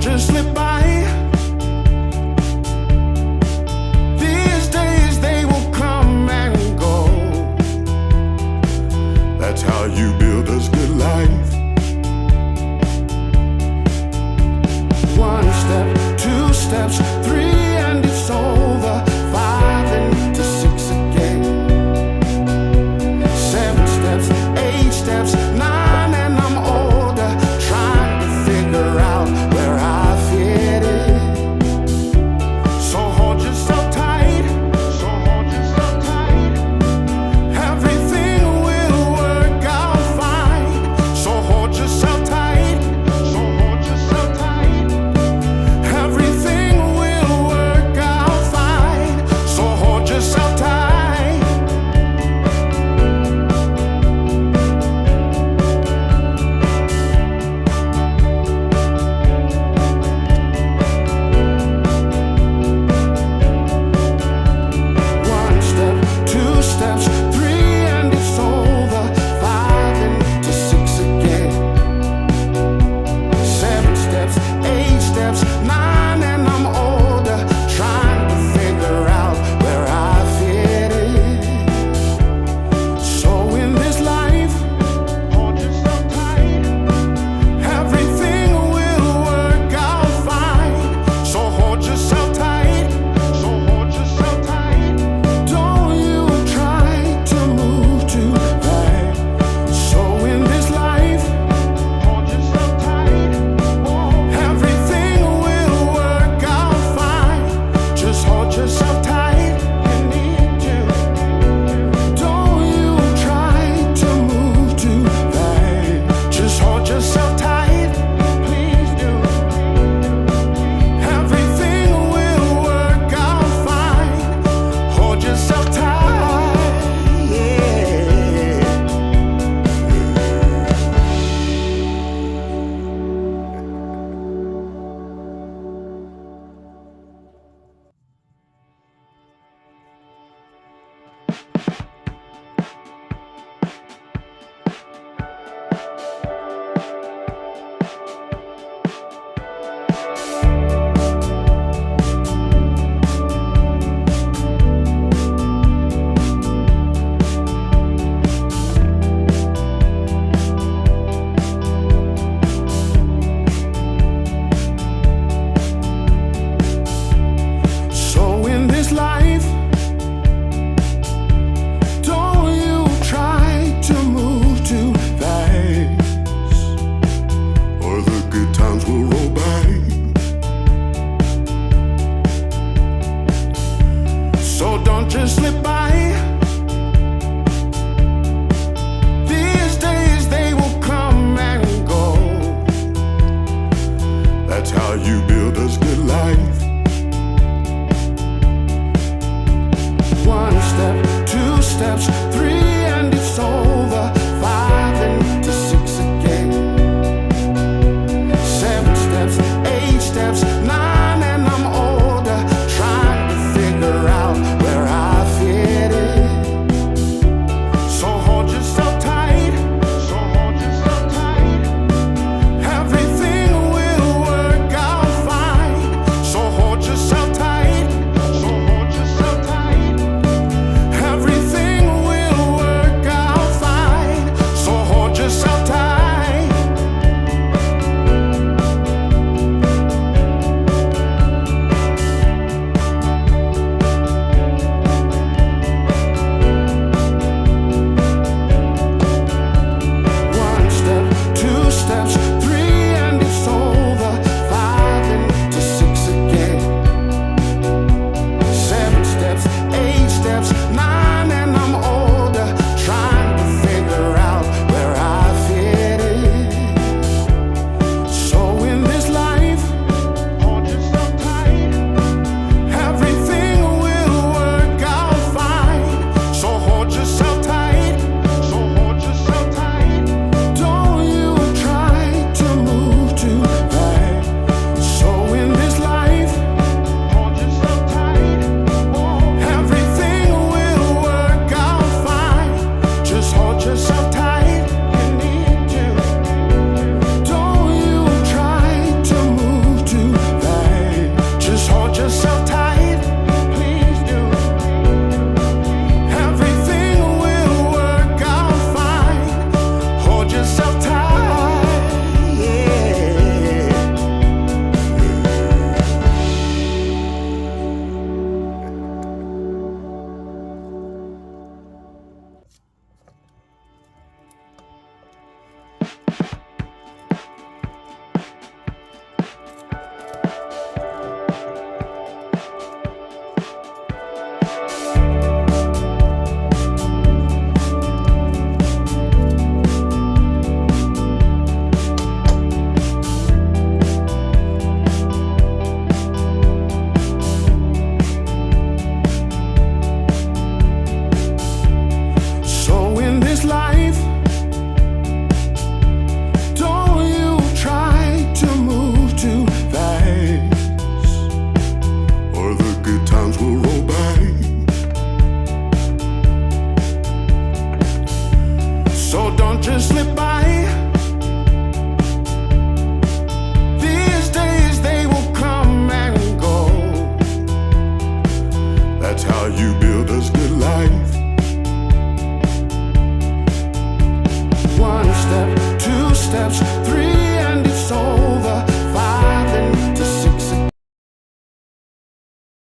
just slip by. These days they will come and go. That's how you build a good life. One step, two steps, three and it's over. Five and to six again. Seven steps, eight steps, nine and I'm older. Trying to figure out where I fit in. So hold yourself tight. So hold yourself tight. Everything will work out fine. So hold yourself tight. So hold yourself tight. Everything will work out fine. So hold yourself tight. One step, two steps, three and it's over. Five and to six again. Seven steps, eight steps, nine and I'm older. Trying to figure out where I fit in. So in this life, hold yourself tight. Everything will work out fine. So hold yourself tight. So hold yourself tight. Don't you try to move too fast. So in this life, hold yourself tight. Everything will work out fine. Just hold yourself tight. You need to. Don't you try to move too fast. Just hold yourself tight. Please do. Everything will work out fine. Hold yourself tight. Yeah. So in this life, don't you try to move too fast, or the good times will roll by. So don't just slip by. These days they will come and go. That's how you build a good life. One step, two steps, three and it's over. Five and to six again. Seven steps, eight steps, nine and I'm older. Trying to figure out where I fit in. So hold yourself tight. So hold yourself tight. Everything will work out fine. So hold yourself tight. So hold yourself tight. Everything will steps.